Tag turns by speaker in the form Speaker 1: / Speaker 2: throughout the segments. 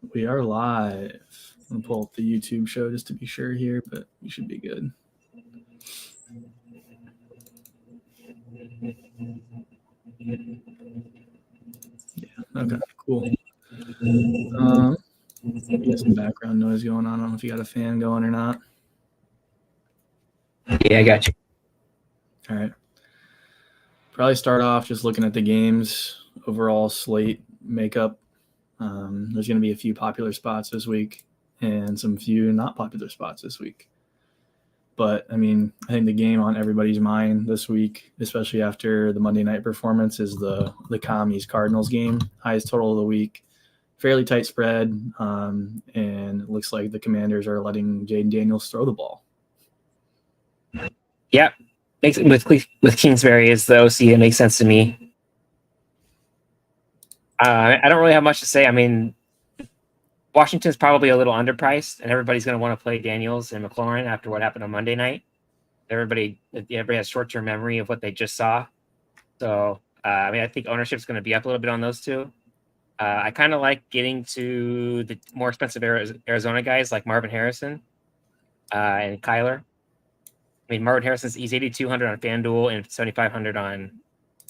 Speaker 1: We are live. I'm gonna pull up the YouTube show just to be sure here, but we should be good. Yeah. Okay. Cool. We got some background noise going on. I don't know if you got a fan going or not.
Speaker 2: Yeah, I got you.
Speaker 1: All right. Probably start off just looking at the games overall slate makeup. There's going to be a few popular spots this week and some few not popular spots this week. But I mean, I think the game on everybody's mind this week, especially after the Monday night performance, is the Commies Cardinals game. Highest total of the week, fairly tight spread, and it looks like the Commanders are letting Jaden Daniels throw the ball.
Speaker 2: Yeah, with Kingsbury as the OC, it makes sense to me. I don't really have much to say. I mean, Washington's probably a little underpriced, and everybody's going to want to play Daniels and McLaurin after what happened on Monday night. Everybody has short-term memory of what they just saw. So, I mean, I think ownership's going to be up a little bit on those two. I kind of like getting to the more expensive Arizona guys like Marvin Harrison and Kyler. I mean, Marvin Harrison's he's 8,200 on FanDuel and 7,500 on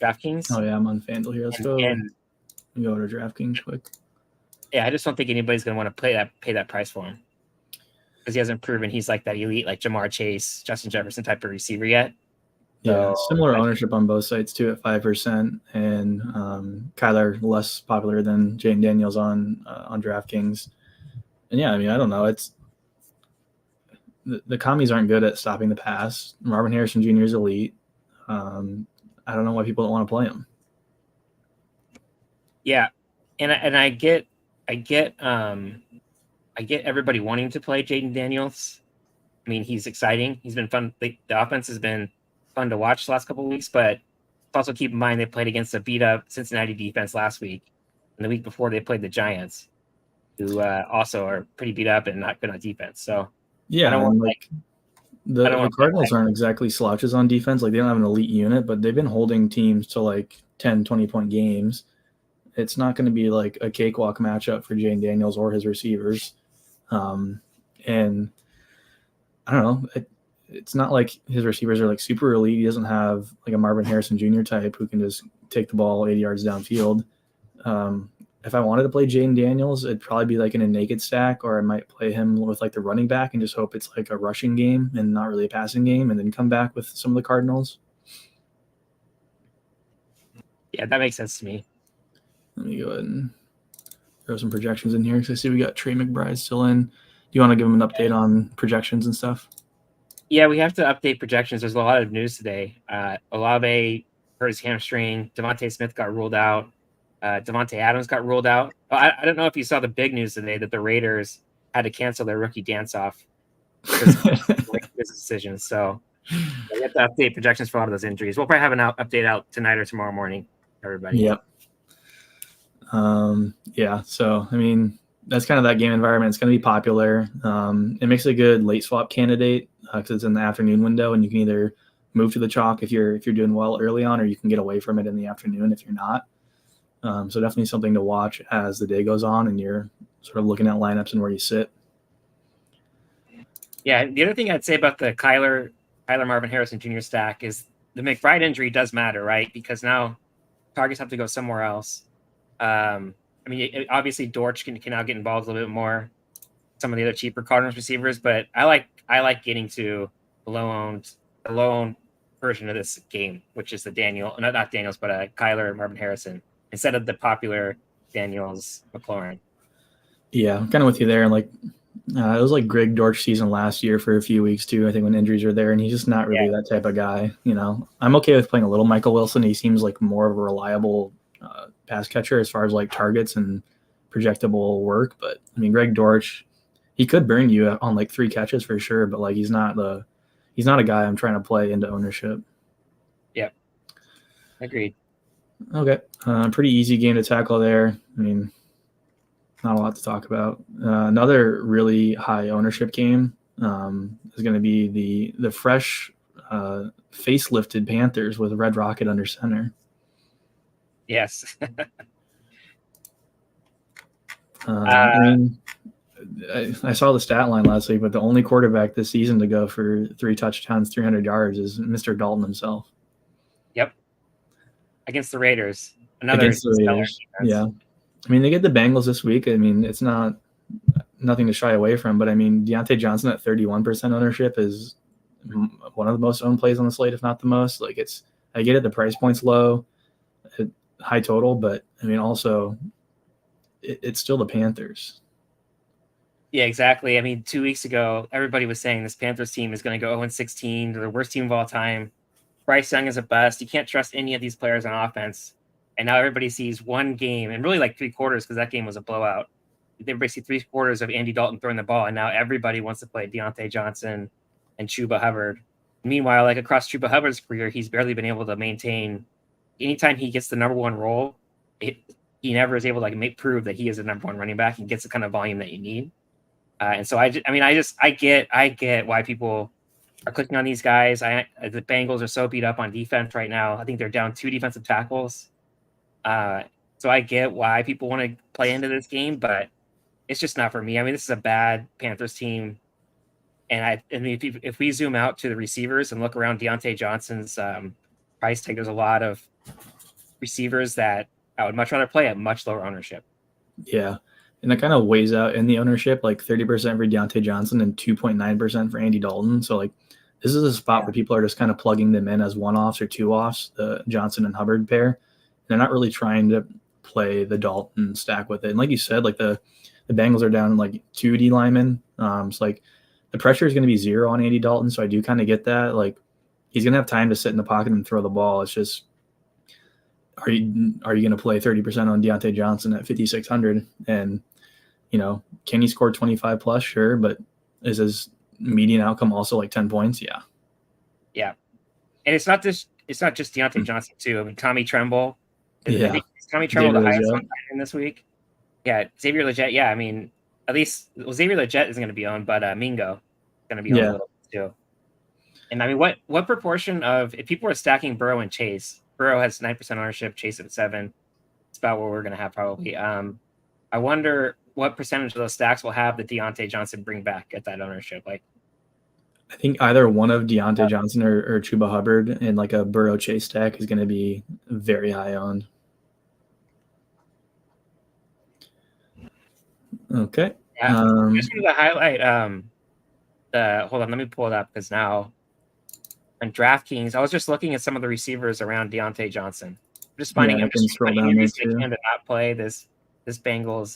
Speaker 2: DraftKings.
Speaker 1: Oh yeah, I'm on FanDuel here. Let's go to DraftKings quick.
Speaker 2: Yeah, I just don't think anybody's going to want to pay that price for him because he hasn't proven he's like that elite, like Jamar Chase, Justin Jefferson type of receiver yet.
Speaker 1: Yeah, similar ownership on both sides too at 5%, and Kyler less popular than Jaden Daniels on DraftKings. And yeah, I mean, I don't know. It's the Commies aren't good at stopping the pass. Marvin Harrison Jr. is elite. I don't know why people don't want to play him.
Speaker 2: Yeah, and I get everybody wanting to play Jaden Daniels. I mean, he's exciting. He's been fun. The offense has been fun to watch the last couple of weeks, but also keep in mind they played against a beat-up Cincinnati defense last week, and the week before they played the Giants, who also are pretty beat up and not good on defense. So
Speaker 1: yeah, the Cardinals aren't exactly slouches on defense. Like, they don't have an elite unit, but they've been holding teams to like 10, 20-point games. It's not going to be like a cakewalk matchup for Jaden Daniels or his receivers. And I don't know. It's not like his receivers are like super elite. He doesn't have like a Marvin Harrison Jr. type who can just take the ball 80 yards downfield. If I wanted to play Jaden Daniels, it'd probably be like in a naked stack, or I might play him with like the running back and just hope it's like a rushing game and not really a passing game, and then come back with some of the Cardinals.
Speaker 2: Yeah, that makes sense to me.
Speaker 1: Let me go ahead and throw some projections in here because I see we got Trey McBride still in. Do you want to give him an update on projections and stuff?
Speaker 2: Yeah, we have to update projections. There's a lot of news today. Olave hurt his hamstring. Devontae Smith got ruled out. Devontae Adams got ruled out. I don't know if you saw the big news today that the Raiders had to cancel their rookie dance-off because of business decisions. So we have to update projections for a lot of those injuries. We'll probably have an update out tonight or tomorrow morning, everybody.
Speaker 1: Yep. Yeah, so, I mean, that's kind of that game environment. It's going to be popular. It makes a good late swap candidate because it's in the afternoon window, and you can either move to the chalk if you're doing well early on, or you can get away from it in the afternoon if you're not. So definitely something to watch as the day goes on and you're sort of looking at lineups and where you sit.
Speaker 2: Yeah, the other thing I'd say about the Kyler Marvin Harrison Jr. stack is the McBride injury does matter, right? Because now targets have to go somewhere else. I mean, obviously Dortch can now get involved a little bit more. Some of the other cheaper Cardinals receivers, but I like getting to the low-owned version of this game, which is the not Daniels, but Kyler Marvin Harrison instead of the popular Daniels McLaurin.
Speaker 1: Yeah, I'm kind of with you there. And like, it was like Greg Dortch season last year for a few weeks too. I think when injuries are there, and he's just not really that type of guy. You know, I'm okay with playing a little Michael Wilson. He seems like more of a reliable pass catcher as far as like targets and projectable work. But I mean, Greg Dortch, he could burn you on like 3 catches for sure. But like, he's not a guy I'm trying to play into ownership.
Speaker 2: Yep, agreed.
Speaker 1: Okay, pretty easy game to tackle there. I mean, not a lot to talk about. Another really high ownership game is going to be the fresh facelifted Panthers with Red Rocket under center.
Speaker 2: Yes.
Speaker 1: I mean, I saw the stat line last week, but the only quarterback this season to go for 3 touchdowns, 300 yards is Mr. Dalton himself.
Speaker 2: Yep. Against the Raiders. Another
Speaker 1: Against the Raiders. Yeah. I mean, they get the Bengals this week. I mean, it's nothing to shy away from, but I mean, Deontay Johnson at 31% ownership is one of the most owned plays on the slate, if not the most. Like, I get it, the price point's low, high total, but I mean, also, it's still the Panthers.
Speaker 2: Yeah, exactly. I mean, 2 weeks ago, everybody was saying this Panthers team is going to go 0-16. They're the worst team of all time. Bryce Young is a bust. You can't trust any of these players on offense. And now everybody sees one game, and really like 3 quarters, because that game was a blowout. Everybody sees 3 quarters of Andy Dalton throwing the ball, and now everybody wants to play Deontay Johnson and Chuba Hubbard. Meanwhile, like across Chuba Hubbard's career, he's barely been able to maintain. Anytime he gets the number 1 role, he never is able to prove that he is the number 1 running back and gets the kind of volume that you need. And so I get why people are clicking on these guys. The Bengals are so beat up on defense right now. I think they're down 2 defensive tackles. So I get why people want to play into this game, but it's just not for me. I mean, this is a bad Panthers team. And I mean, if we zoom out to the receivers and look around Deontay Johnson's price tag, there's a lot of receivers that I would much rather play at much lower ownership.
Speaker 1: Yeah. And that kind of weighs out in the ownership, like 30% for Deontay Johnson and 2.9% for Andy Dalton. So, like, this is a spot where people are just kind of plugging them in as 1-offs or 2-offs, the Johnson and Hubbard pair. They're not really trying to play the Dalton stack with it. And like you said, like the Bengals are down like 2 D linemen. So, like, the pressure is going to be 0 on Andy Dalton. So I do kind of get that. Like, he's going to have time to sit in the pocket and throw the ball. It's just, are you going to play 30% on Deontay Johnson at 5,600? And, you know, can he score 25 plus? Sure. But is his median outcome also like 10 points? Yeah.
Speaker 2: Yeah. And it's not just Deontay Johnson too. I mean, Tommy Tremble.
Speaker 1: Yeah.
Speaker 2: Is Tommy Tremble the highest one in this week? Yeah. Xavier Legette. Yeah. I mean, at least Xavier Legette isn't going to be on, but Mingo is going to be on a little bit too. And I mean, what proportion of, if people are stacking Burrow and Chase, Burrow has 9% ownership, Chase at 7. It's about what we're going to have probably. I wonder what percentage of those stacks will have the Deontay Johnson bring back at that ownership. Like,
Speaker 1: I think either one of Deontay Johnson or Chuba Hubbard in like a Burrow Chase stack is going to be very high on. Okay.
Speaker 2: Yeah. I just wanted to highlight hold on, let me pull it up, because now on DraftKings, I was just looking at some of the receivers around Deontay Johnson. I'm just finding
Speaker 1: I can scroll down there too.
Speaker 2: To not play this Bengals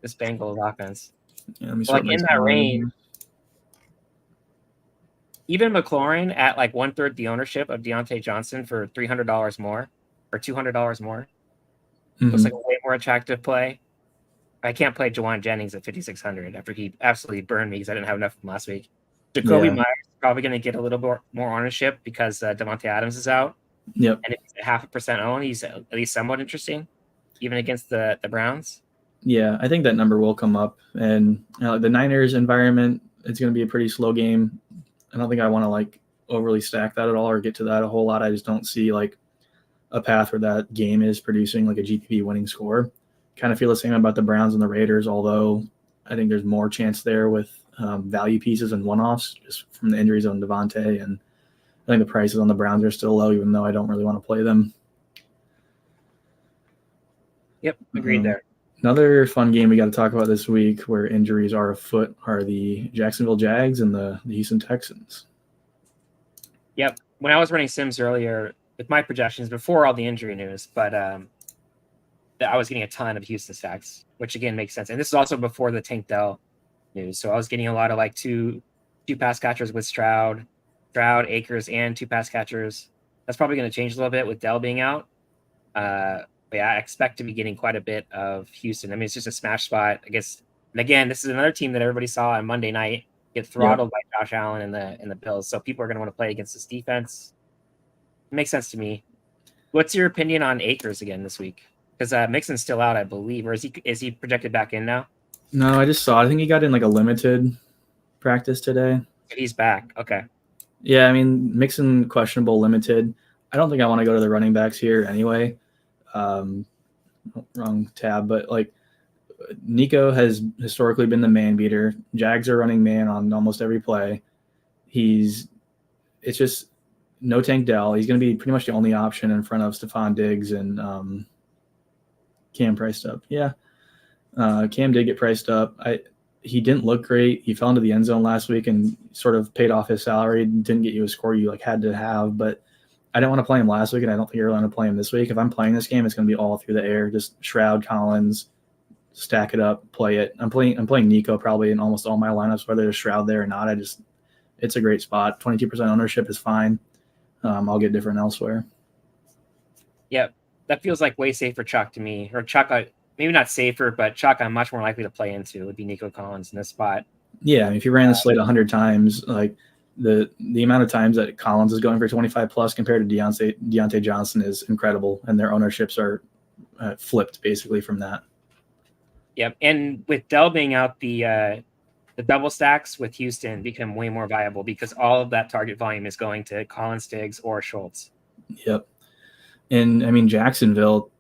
Speaker 2: this Bengals offense.
Speaker 1: Yeah,
Speaker 2: like in that range, even McLaurin at like 1/3 the ownership of Deontay Johnson for $300 more or $200 more. Looks like a way more attractive play. I can't play Jawan Jennings at 5,600 after he absolutely burned me because I didn't have enough from last week. Jacoby Myers is probably going to get a little more ownership because Devontae Adams is out.
Speaker 1: Yep.
Speaker 2: And if he's 0.5% owned, he's at least somewhat interesting, even against the Browns.
Speaker 1: Yeah, I think that number will come up. And the Niners environment, it's going to be a pretty slow game. I don't think I want to like overly stack that at all or get to that a whole lot. I just don't see like a path where that game is producing like a GPP winning score. Kind of feel the same about the Browns and the Raiders, although I think there's more chance there with value pieces and one-offs just from the injuries on Devontae. And I think the prices on the Browns are still low, even though I don't really want to play them.
Speaker 2: Yep, agreed there.
Speaker 1: Another fun game we got to talk about this week where injuries are afoot are the Jacksonville Jags and the Houston Texans.
Speaker 2: Yep. When I was running Sims earlier with my projections before all the injury news, but I was getting a ton of Houston stacks, which again makes sense. And this is also before the Tank Dell news. So I was getting a lot of like two pass catchers with Stroud, Akers, and 2 pass catchers. That's probably going to change a little bit with Dell being out. But yeah, I expect to be getting quite a bit of Houston. I mean, it's just a smash spot, I guess. And again, this is another team that everybody saw on Monday night get throttled by Josh Allen and the Bills. So people are going to want to play against this defense. It makes sense to me. What's your opinion on Akers again this week? Because Mixon's still out, I believe, or is he projected back in now?
Speaker 1: No, I just saw. I think he got in like a limited practice today.
Speaker 2: He's back. Okay.
Speaker 1: Yeah, I mean, Mixon questionable, limited. I don't think I want to go to the running backs here anyway. Wrong tab, but like Nico has historically been the man beater. Jags are running man on almost every play. It's just no Tank Dell. He's going to be pretty much the only option in front of Stephon Diggs and Cam priced up. Yeah. Cam did get priced up. He didn't look great. He fell into the end zone last week and sort of paid off his salary. Didn't get you a score you had to have, but I didn't want to play him last week, and I don't think you're going to play him this week. If I'm playing this game, it's going to be all through the air. Just Shroud, Collins, stack it up, play it. I'm playing Nico probably in almost all my lineups, whether there's Shroud there or not. It's a great spot. 22% ownership is fine. I'll get different elsewhere.
Speaker 2: Yeah, that feels like way safer chalk to me. Or chalk, maybe not safer, but chalk I'm much more likely to play into would be Nico Collins in this spot.
Speaker 1: Yeah, if you ran the slate 100 times, like the amount of times that Collins is going for 25 plus compared to Deontay Johnson is incredible, and their ownerships are flipped basically from that.
Speaker 2: Yep, and with Dell being out, the double stacks with Houston become way more viable because all of that target volume is going to Collins, Diggs, or Schultz.
Speaker 1: Yep, and I mean Jacksonville,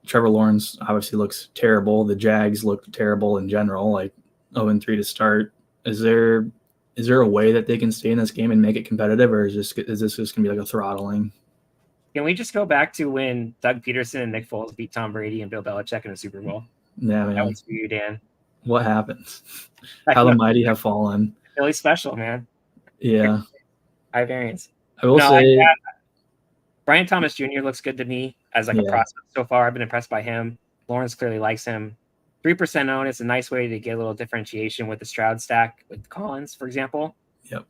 Speaker 1: Trevor Lawrence obviously looks terrible. The Jags look terrible in general, like 0-3 to start. Is there a way that they can stay in this game and make it competitive, or is this just gonna be like a throttling?
Speaker 2: Can we just go back to when Doug Peterson and Nick Foles beat Tom Brady and Bill Belichick in the Super Bowl?
Speaker 1: Yeah, man.
Speaker 2: That was for you, Dan.
Speaker 1: What happened? How the mighty have fallen.
Speaker 2: Really special, man.
Speaker 1: Yeah.
Speaker 2: High variance.
Speaker 1: I will say
Speaker 2: Brian Thomas Jr. looks good to me as like a prospect so far. I've been impressed by him. Lawrence clearly likes him. 3% owned. It's a nice way to get a little differentiation with the Stroud stack with Collins, for example.
Speaker 1: Yep.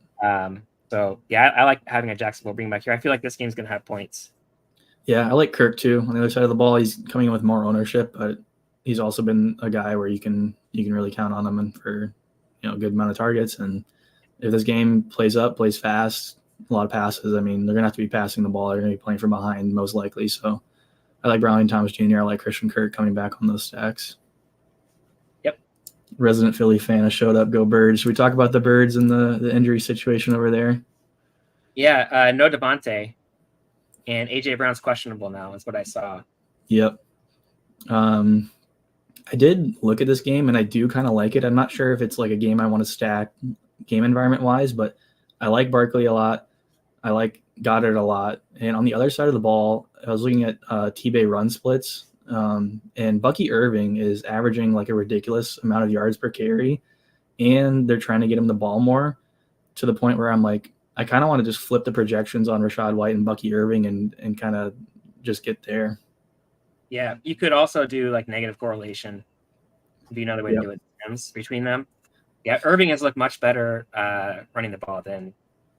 Speaker 2: So yeah, I like having a Jacksonville bring back here. I feel like this game's gonna have points.
Speaker 1: Yeah, I like Kirk too. On the other side of the ball, he's coming in with more ownership, but he's also been a guy where you can really count on him and for a good amount of targets. And if this game plays fast, a lot of passes, I mean, they're gonna have to be passing the ball. They're gonna be playing from behind most likely. So I like Brian Thomas Jr. I like Christian Kirk coming back on those stacks.
Speaker 2: Yep.
Speaker 1: Resident Philly fan has showed up. Go Birds. Should we talk about the Birds and the injury situation over there?
Speaker 2: Yeah, no Devontae. And A.J. Brown's questionable now is what I saw.
Speaker 1: Yep. I did look at this game, and I do kind of like it. I'm not sure if it's like a game I want to stack game environment-wise, but I like Barkley a lot. I like Goddard a lot. And on the other side of the ball, I was looking at T-Bay run splits, and Bucky Irving is averaging like a ridiculous amount of yards per carry, and they're trying to get him the ball more to the point where I'm like, I kind of want to just flip the projections on Rachaad White and Bucky Irving and kind of just get there.
Speaker 2: Yeah, you could also do like negative correlation. Would be another way to do it between them. Yeah, Irving has looked much better running the ball than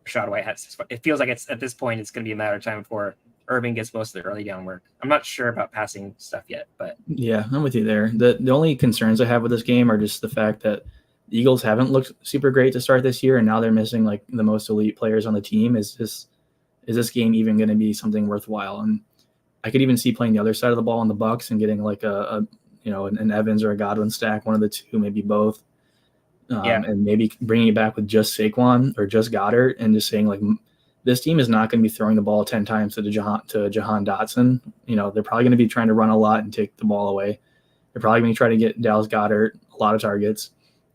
Speaker 2: Rachaad White has. It feels like it's at this point it's going to be a matter of time before Irving gets most of the early down work. I'm not sure about passing stuff yet, but
Speaker 1: yeah, I'm with you there. The only concerns I have with this game are just the fact that the Eagles haven't looked super great to start this year, and now they're missing like the most elite players on the team. Is this game even going to be something worthwhile? And I could even see playing the other side of the ball on the Bucks and getting like an Evans or a Godwin stack, one of the two, maybe both. And maybe bringing it back with just Saquon or just Goddard and just saying like this team is not going to be throwing the ball 10 times to Jahan Dotson. They're probably going to be trying to run a lot and take the ball away. They're probably going to try to get Dallas Goedert a lot of targets.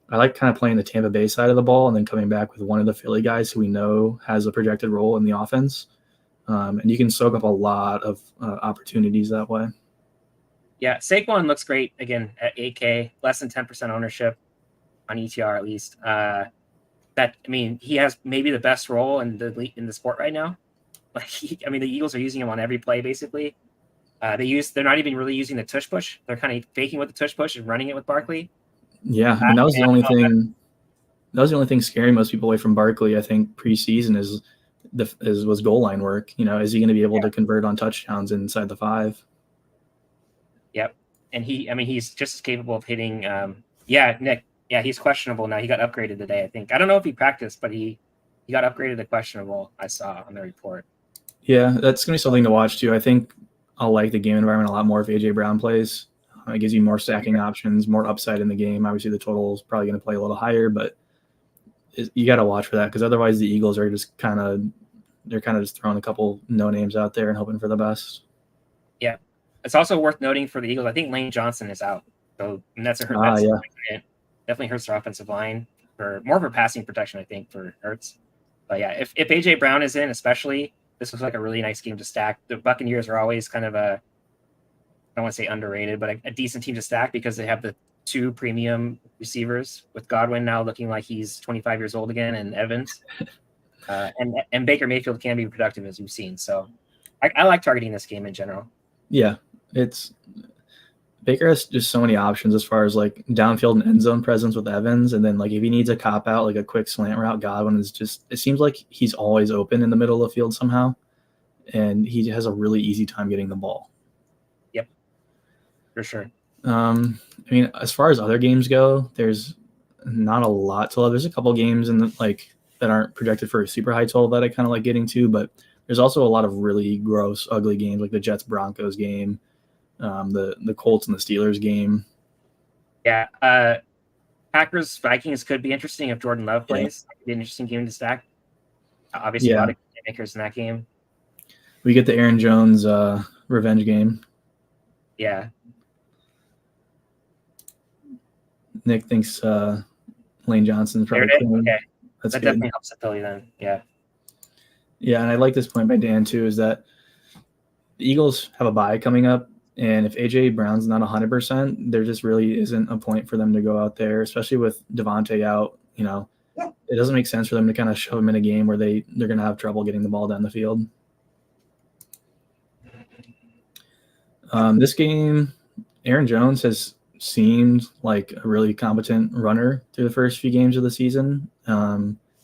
Speaker 1: I like kind of playing the Tampa Bay side of the ball and then coming back with one of the Philly guys who we know has a projected role in the offense. And you can soak up a lot of opportunities that way.
Speaker 2: Yeah, Saquon looks great, again, at 8K, less than 10% ownership on ETR at least. He has maybe the best role in the sport right now. The Eagles are using him on every play, basically. They're not even really using the tush push. They're kind of faking with the tush push and running it with Barkley.
Speaker 1: Yeah, and that was the only thing. That was the only thing scaring most people away from Barkley. I think preseason was goal line work. Is he going to be able to convert on touchdowns inside the 5?
Speaker 2: Yep, and he's just as capable of hitting. Nick. Yeah, he's questionable now. He got upgraded today, I think. I don't know if he practiced, but he got upgraded to questionable. I saw on the report. Yeah,
Speaker 1: that's going to be something to watch too. I think I'll like the game environment a lot more if AJ Brown plays. It gives you more stacking options, more upside in the game. Obviously, the total is probably going to play a little higher, but you got to watch for that because otherwise the Eagles are just kind of just throwing a couple no names out there and hoping for the best.
Speaker 2: Yeah, it's also worth noting for the Eagles. I think Lane Johnson is out So and that's definitely hurts their offensive line for more of a passing protection, I think, for Hurts. But yeah, if AJ Brown is in, especially, this was like a really nice game to stack. The Buccaneers are always kind of I don't want to say underrated, but a decent team to stack because they have the 2 premium receivers with Godwin now looking like he's 25 years old again, and Evans. And Baker Mayfield can be productive, as we've seen. So I like targeting this game in general.
Speaker 1: Yeah, Baker has just so many options as far as like downfield and end zone presence with Evans, and then like if he needs a cop out, like a quick slant route, Godwin is just, it seems like he's always open in the middle of the field somehow, and he has a really easy time getting the ball.
Speaker 2: Yep, for sure.
Speaker 1: I mean, as far as other games go, there's not a lot to love. There's a couple games in that aren't projected for a super high total that I kind of like getting to, but there's also a lot of really gross, ugly games like the Jets Broncos game, the Colts and the Steelers game.
Speaker 2: Yeah, Packers Vikings could be interesting if Jordan Love plays. It'd be an interesting game to stack. Obviously, a lot of makers in that game.
Speaker 1: We get the Aaron Jones revenge game.
Speaker 2: Yeah.
Speaker 1: Nick thinks Lane Johnson's probably clean.
Speaker 2: Okay. That definitely helps the Philly then. Yeah.
Speaker 1: Yeah, and I like this point by Dan too, is that the Eagles have a bye coming up, and if AJ Brown's not 100%, there just really isn't a point for them to go out there, especially with Devontae out. You know, it doesn't make sense for them to kind of show him in a game where they're going to have trouble getting the ball down the field. This game, Aaron Jones has seemed like a really competent runner through the first few games of the season.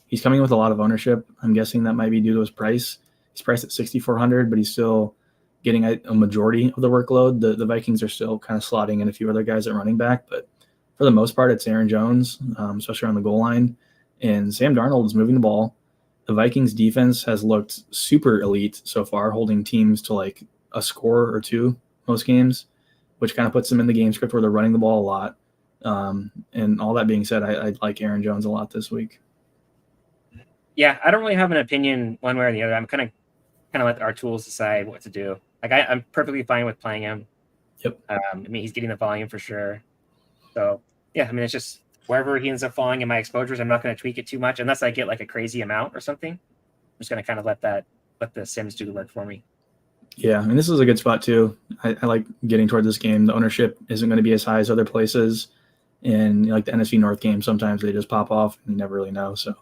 Speaker 1: He's coming with a lot of ownership. I'm guessing that might be due to his price. He's priced at $6,400, but he's still getting a majority of the workload. The Vikings are still kind of slotting in a few other guys at running back, but for the most part, it's Aaron Jones, especially on the goal line. And Sam Darnold is moving the ball. The Vikings defense has looked super elite so far, holding teams to like a score or two most games, which kind of puts them in the game script where they're running the ball a lot. And all that being said, I like Aaron Jones a lot this week.
Speaker 2: Yeah, I don't really have an opinion one way or the other. I'm kind of let our tools decide what to do. Like I'm perfectly fine with playing him.
Speaker 1: Yep.
Speaker 2: I mean, he's getting the volume for sure. So yeah, I mean, it's just wherever he ends up falling in my exposures, I'm not going to tweak it too much unless I get like a crazy amount or something. I'm just going to kind of let the Sims do the work for me.
Speaker 1: Yeah, I mean, this is a good spot too. I like getting toward this game. The ownership isn't going to be as high as other places, and like the NFC North game, sometimes they just pop off and you never really know. So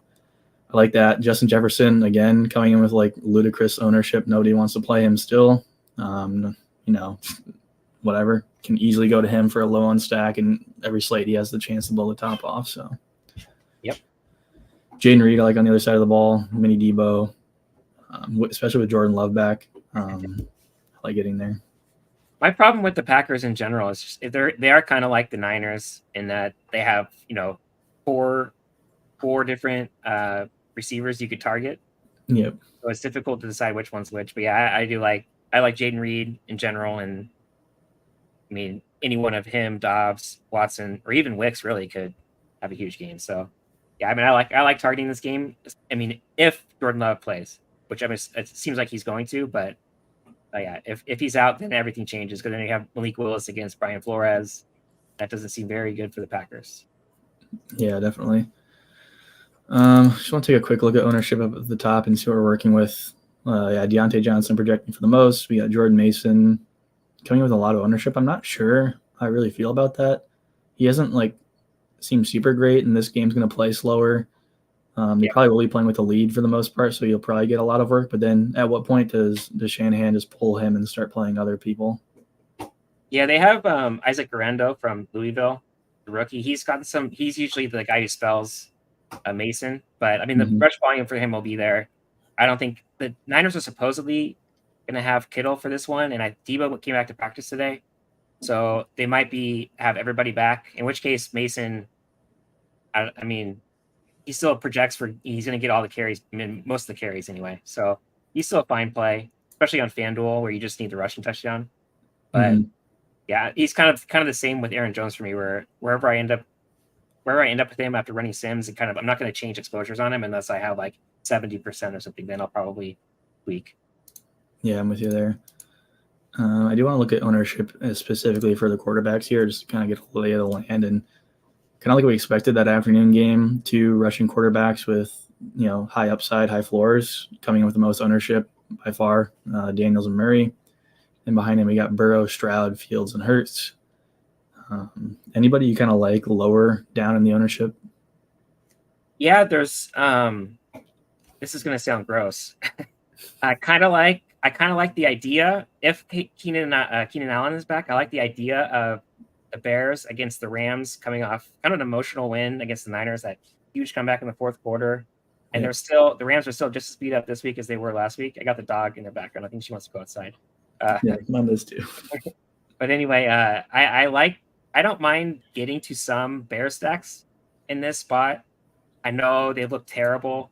Speaker 1: I like that. Justin Jefferson, again, coming in with like ludicrous ownership. Nobody wants to play him still. Whatever. Can easily go to him for a low on stack, and every slate he has the chance to blow the top off. So,
Speaker 2: yep.
Speaker 1: Jaden Reed, I like on the other side of the ball. Mini Debo, especially with Jordan Love back. I like getting there.
Speaker 2: My problem with the Packers in general is just they are kind of like the Niners in that they have four different receivers you could target.
Speaker 1: Yep.
Speaker 2: So it's difficult to decide which one's which. But yeah, I like Jaden Reed in general, and I mean any one of him, Dobbs, Watson, or even Wicks really could have a huge game. So yeah, I mean I like targeting this game. I mean if Jordan Love plays, which I mean it seems like he's going to, but yeah, if he's out, then everything changes because then you have Malik Willis against Brian Flores. That doesn't seem very good for the Packers.
Speaker 1: Yeah, definitely. Just want to take a quick look at ownership up at the top and see what we're working with. Deontay Johnson projecting for the most. We got Jordan Mason coming with a lot of ownership. I'm not sure how I really feel about that. He hasn't seemed super great, and this game's going to play slower. They probably will be playing with the lead for the most part, so you'll probably get a lot of work. But then at what point does Shanahan just pull him and start playing other people?
Speaker 2: Yeah, they have Isaac Garando from Louisville, the rookie. He's usually the guy who spells Mason, but I mean the rush volume for him will be there. I don't think the Niners are supposedly going to have Kittle for this one, and Debo came back to practice today, so they might have everybody back. In which case, Mason, I mean, he still projects he's going to get all the carries, I mean, most of the carries anyway. So he's still a fine play, especially on FanDuel where you just need the rushing touchdown. But yeah, he's kind of the same with Aaron Jones for me, where wherever I end up with him after running Sims, and I'm not going to change exposures on him unless I have like 70% or something. Then I'll probably tweak.
Speaker 1: Yeah, I'm with you there. I do want to look at ownership specifically for the quarterbacks here, just to kind of get a lay of the land, and kind of like we expected that afternoon game, 2 rushing quarterbacks with high upside, high floors, coming in with the most ownership by far, Daniels and Murray, and behind him we got Burrow, Stroud, Fields, and Hurts. Anybody you kind of like lower down in the ownership?
Speaker 2: Yeah, there's this is going to sound gross. I kind of like the idea if Keenan Allen is back. I like the idea of the Bears against the Rams coming off kind of an emotional win against the Niners, that huge comeback in the fourth quarter. And the Rams are still just as beat up this week as they were last week. I got the dog in the background. I think she wants to go outside.
Speaker 1: Yeah, mine does too.
Speaker 2: But anyway, I don't mind getting to some Bear stacks in this spot. I know they look terrible.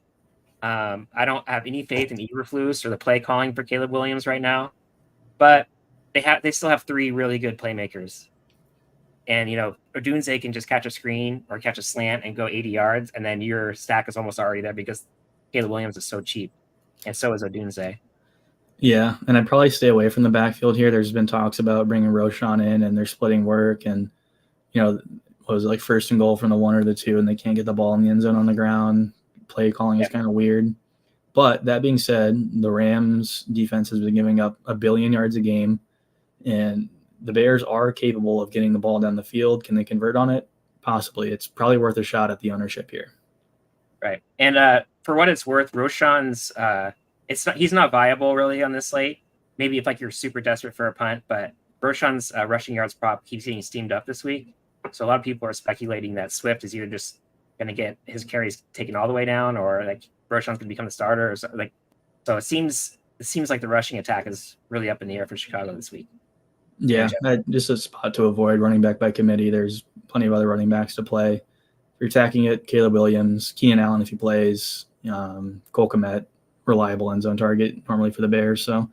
Speaker 2: I don't have any faith in Eberflus or the play calling for Caleb Williams right now, but they still have 3 really good playmakers. And Odunze can just catch a screen or catch a slant and go 80 yards, and then your stack is almost already there because Caleb Williams is so cheap, and so is Odunze.
Speaker 1: Yeah, and I'd probably stay away from the backfield here. There's been talks about bringing Roshan in, and they're splitting work, and what was it, like 1st and goal from the 1 or the 2, and they can't get the ball in the end zone on the ground. Play calling is kind of weird. But that being said, the Rams defense has been giving up 1 billion yards a game, and the Bears are capable of getting the ball down the field. Can they convert on it? Possibly. It's probably worth a shot at the ownership here.
Speaker 2: Right. And for what it's worth, Roshan's he's not viable really on this slate. Maybe if you're super desperate for a punt, but Roshan's rushing yards prop keeps getting steamed up this week. So a lot of people are speculating that Swift is either just going to get his carries taken all the way down, or Roshan's going to become the starter, or something. So it seems like the rushing attack is really up in the air for Chicago this week.
Speaker 1: Yeah, just a spot to avoid running back by committee. There's plenty of other running backs to play. If you're attacking it, Caleb Williams, Keenan Allen if he plays, Cole Kmet, reliable end zone target normally for the Bears. So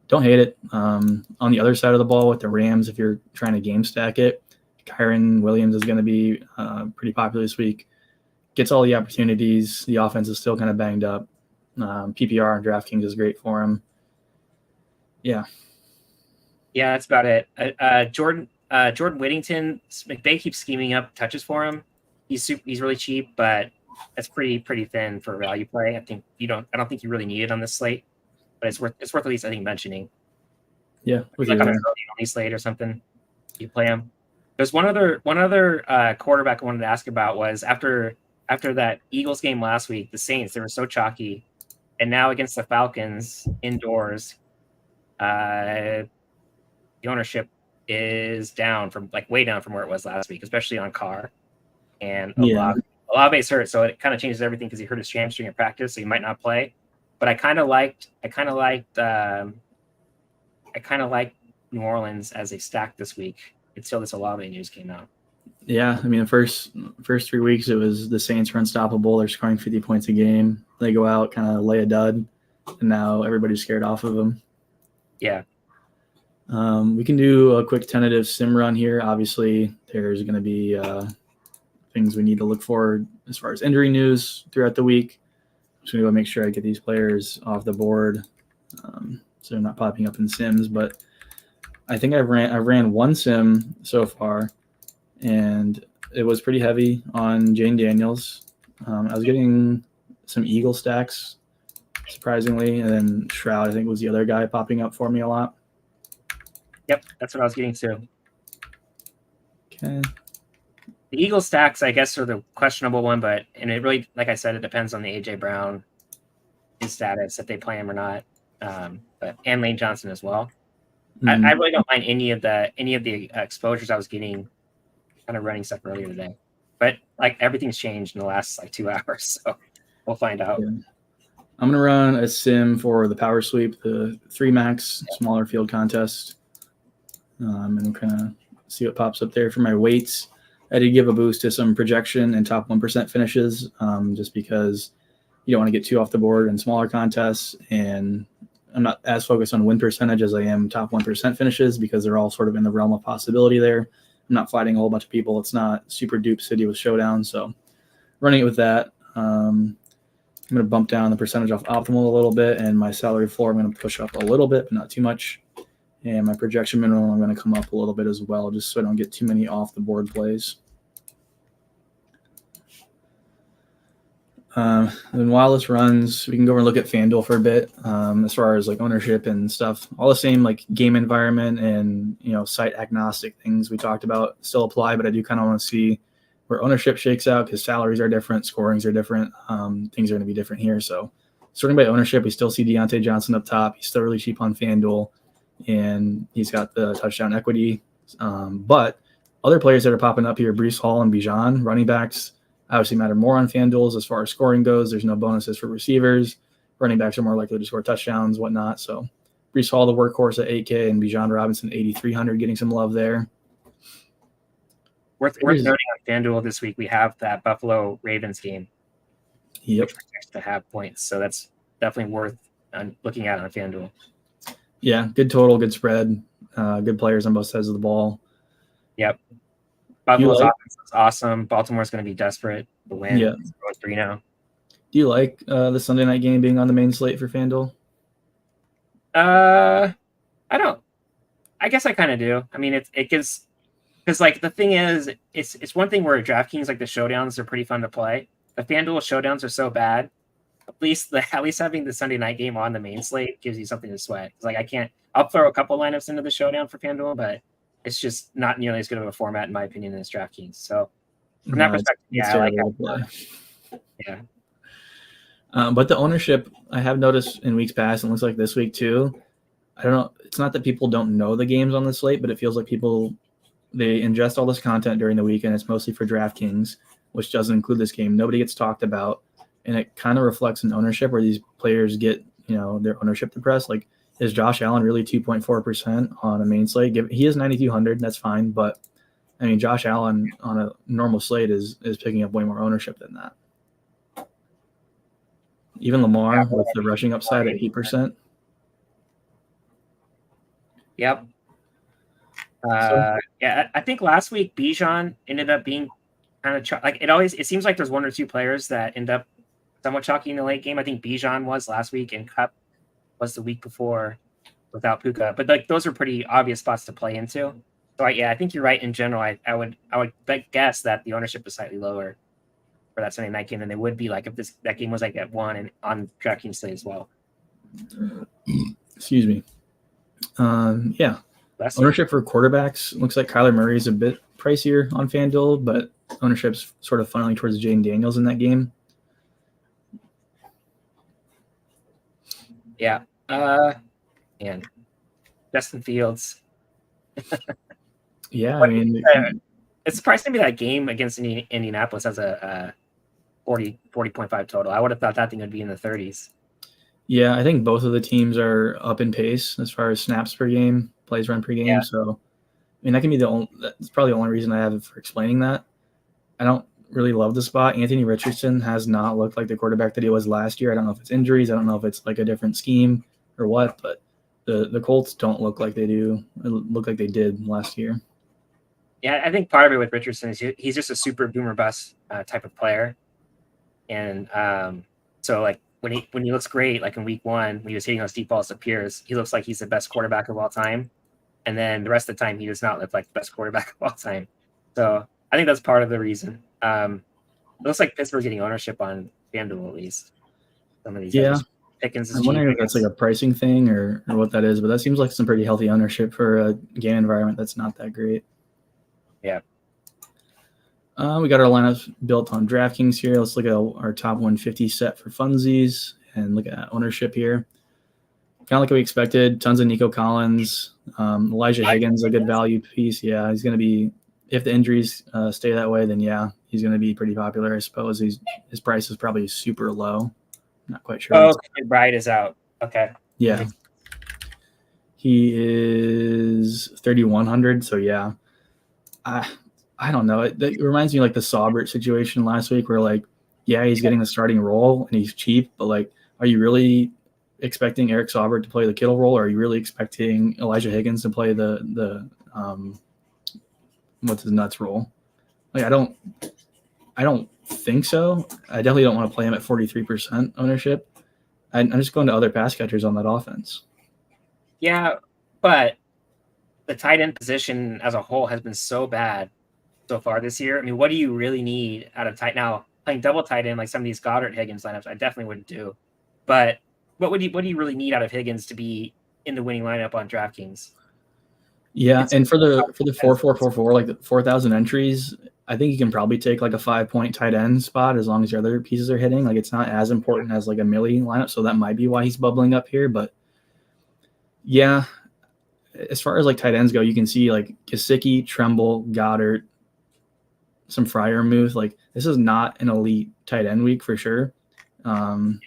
Speaker 1: don't hate it. On the other side of the ball with the Rams, if you're trying to game stack it, Kyron Williams is going to be pretty popular this week. Gets all the opportunities. The offense is still kind of banged up. PPR and DraftKings is great for him. Yeah,
Speaker 2: that's about it. Jordan Whittington, McVay keeps scheming up touches for him. He's really cheap, but that's pretty thin for value play. I don't think you really need it on this slate, but it's worth at least mentioning.
Speaker 1: Yeah,
Speaker 2: on an early slate or something, you play him. There's one other quarterback I wanted to ask about was after that Eagles game last week, the Saints, they were so chalky, and now against the Falcons indoors, the ownership is down from way down from where it was last week, especially on Carr, and Olave's hurt, so it kind of changes everything because he hurt his hamstring in practice, so he might not play. But I kind of liked New Orleans as a stack this week until this Olave news came out.
Speaker 1: Yeah, I mean, the first 3 weeks, it was the Saints were unstoppable. They're scoring 50 points a game. They go out, kind of lay a dud, and now everybody's scared off of them.
Speaker 2: Yeah.
Speaker 1: We can do a quick tentative sim run here. Obviously, there's going to be things we need to look for as far as injury news throughout the week. I'm just going to go make sure I get these players off the board so they're not popping up in sims. But I think I've ran 1 sim so far, and it was pretty heavy on Jane Daniels. I was getting some Eagle stacks, surprisingly, and then Shroud, I think, was the other guy popping up for me a lot.
Speaker 2: Yep, that's what I was getting to.
Speaker 1: Okay.
Speaker 2: The Eagle stacks, I guess, are the questionable one, and it really, like I said, it depends on the A.J. Brown, his status, if they play him or not, and Lane Johnson as well. Mm-hmm. I really don't mind any of the exposures I was getting kind of running stuff earlier today. But everything's changed in the last 2 hours, so we'll find out.
Speaker 1: Yeah. I'm gonna run a sim for the power sweep, the 3 max smaller field contest, and kind of see what pops up there for my weights. I did give a boost to some projection and top 1% finishes, just because you don't want to get too off the board in smaller contests, and I'm not as focused on win percentage as I am top 1% finishes because they're all sort of in the realm of possibility there. I'm not fighting a whole bunch of people. It's not super dupe city with showdown, so running it with that. I'm going to bump down the percentage off optimal a little bit, and my salary floor I'm going to push up a little bit, but not too much. And my projection minimum, I'm going to come up a little bit as well, just so I don't get too many off the board plays. And while this runs, we can go over and look at FanDuel for a bit. As far as like ownership and stuff, all the same like game environment and site agnostic things we talked about still apply, but I do kind of want to see where ownership shakes out because salaries are different, scorings are different, things are going to be different here. So starting by ownership, we still see Deontay Johnson up top. He's still really cheap on FanDuel, and he's got the touchdown equity. But other players that are popping up here, Breece Hall and Bijan, running backs, obviously matter more on FanDuel as far as scoring goes. There's no bonuses for receivers. Running backs are more likely to score touchdowns, whatnot. So Breece Hall, the workhorse at 8K, and Bijan Robinson, 8,300, getting some love there.
Speaker 2: Worth noting on FanDuel this week, we have that Buffalo Ravens game.
Speaker 1: Yep.
Speaker 2: Which projects to have points. So that's definitely worth looking at on FanDuel.
Speaker 1: Yeah, good total, good spread, good players on both sides of the ball.
Speaker 2: Yep. Buffalo's offense is awesome. Baltimore's going to be desperate to win.
Speaker 1: Yeah.
Speaker 2: It's 3 now.
Speaker 1: Do you like the Sunday night game being on the main slate for FanDuel?
Speaker 2: I don't. I guess I kind of do. I mean, it gives because like the thing is, it's one thing where DraftKings like the showdowns are pretty fun to play. The FanDuel showdowns are so bad. At least having the Sunday night game on the main slate gives you something to sweat. It's like I'll throw a couple lineups into the showdown for FanDuel, but it's just not nearly as good of a format in my opinion as DraftKings. So from that perspective, I like it. Yeah.
Speaker 1: But the ownership I have noticed in weeks past, and looks like this week too. I don't know. It's not that people don't know the games on the slate, but it feels like they ingest all this content during the week, and it's mostly for DraftKings, which doesn't include this game. Nobody gets talked about, and it kind of reflects an ownership where these players get their ownership depressed. Like, is Josh Allen really 2.4% on a main slate? He is 9,200. That's fine, but I mean, Josh Allen on a normal slate is picking up way more ownership than that. Even Lamar with the rushing upside at 8%.
Speaker 2: Yep. Yeah, I think last week Bijan ended up being kind of it seems like there's one or two players that end up somewhat chalky in the late game. I think Bijan was last week, and Kupp was the week before without Puka. But like those are pretty obvious spots to play into. So I think you're right in general. I would guess that the ownership is slightly lower for that Sunday night game than they would be like if that game was like at 1 and on DraftKings slate as well.
Speaker 1: Excuse me. Yeah. Ownership for quarterbacks looks like Kyler Murray is a bit pricier on FanDuel, but ownership's sort of funneling towards Jaden Daniels in that game.
Speaker 2: Yeah. And Justin Fields.
Speaker 1: Yeah, I mean,
Speaker 2: it's surprising to me that game against Indianapolis has a 40.5 total. I would have thought that thing would be in the 30s.
Speaker 1: Yeah, I think both of the teams are up in pace as far as snaps per game, plays run per game. Yeah. So, I mean, that can be that's probably the only reason I have for explaining that. I don't really love the spot. Anthony Richardson has not looked like the quarterback that he was last year. I don't know if it's injuries. I don't know if it's like a different scheme or what, but the Colts don't look like they look like they did last year.
Speaker 2: Yeah, I think part of it with Richardson is he's just a super boomer bust type of player. And so like when he looks great, like in week 1, when he was hitting those deep balls to Pierce, he looks like he's the best quarterback of all time. And then the rest of the time, he does not look like the best quarterback of all time. So I think that's part of the reason. It looks like Pittsburgh's getting ownership on FanDuel at least. Some of these Pickens.
Speaker 1: I'm wondering if that's like a pricing thing or what that is, but that seems like some pretty healthy ownership for a game environment that's not that great.
Speaker 2: Yeah.
Speaker 1: We got our lineups built on DraftKings here. Let's look at our top 150 set for funsies and look at ownership here. Kind of like we expected, tons of Nico Collins. Elijah Higgins, a good value piece. Yeah, he's going to be, if the injuries stay that way, then yeah, he's going to be pretty popular, I suppose. His price is probably super low. Not quite sure.
Speaker 2: Oh, Bright is out. Okay.
Speaker 1: Yeah. He is 3,100, so yeah. I don't know. It reminds me of like the Saubert situation last week where like, yeah, he's getting the starting role and he's cheap, but like, are you really expecting Eric Saubert to play the Kittle role, or are you really expecting Elijah Higgins to play the what's his nuts role? Like, I don't think so. I definitely don't want to play him at 43% ownership. I'm just going to other pass catchers on that offense.
Speaker 2: Yeah, but the tight end position as a whole has been so bad so far this year. I mean, what do you really need out of tight now? Playing double tight end like some of these Goddard Higgins lineups, I definitely wouldn't do. But what do you really need out of Higgins to be in the winning lineup on DraftKings?
Speaker 1: Yeah, and for the 4-4-4-4, like the 4,000 entries, I think you can probably take like a 5-point tight end spot as long as your other pieces are hitting. Like it's not as important as like a Millie lineup, so that might be why he's bubbling up here. But yeah, as far as like tight ends go, you can see like Gesicki, Tremble, Goddard, some Freiermuth. Like this is not an elite tight end week for sure. I'm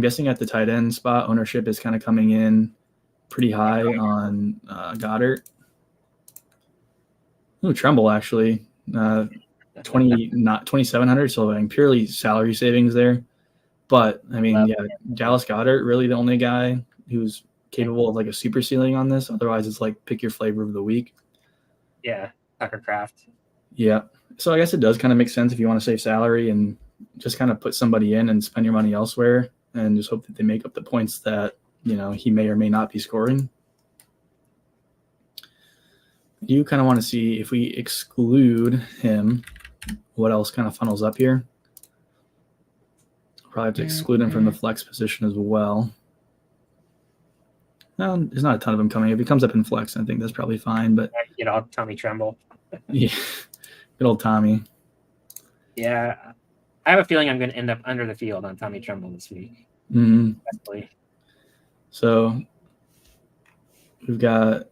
Speaker 1: guessing at the tight end spot, ownership is kind of coming in pretty high on Goddard. Ooh, Tremble actually, 2,700. So I mean, purely salary savings there. But I mean, yeah, Dallas Goddard really the only guy who's capable of like a super ceiling on this. Otherwise, it's like pick your flavor of the week.
Speaker 2: Yeah, Tucker Kraft.
Speaker 1: Yeah, so I guess it does kind of make sense if you want to save salary and just kind of put somebody in and spend your money elsewhere and just hope that they make up the points that he may or may not be scoring. You kind of want to see if we exclude him, what else kind of funnels up here. Probably have to exclude him from the flex position as well. There's not a ton of them coming. If he comes up in flex, I think that's probably fine. But
Speaker 2: Tommy Tremble.
Speaker 1: Yeah, good old Tommy.
Speaker 2: Yeah, I have a feeling I'm going to end up under the field on Tommy Tremble this week.
Speaker 1: Mm-hmm. So we've got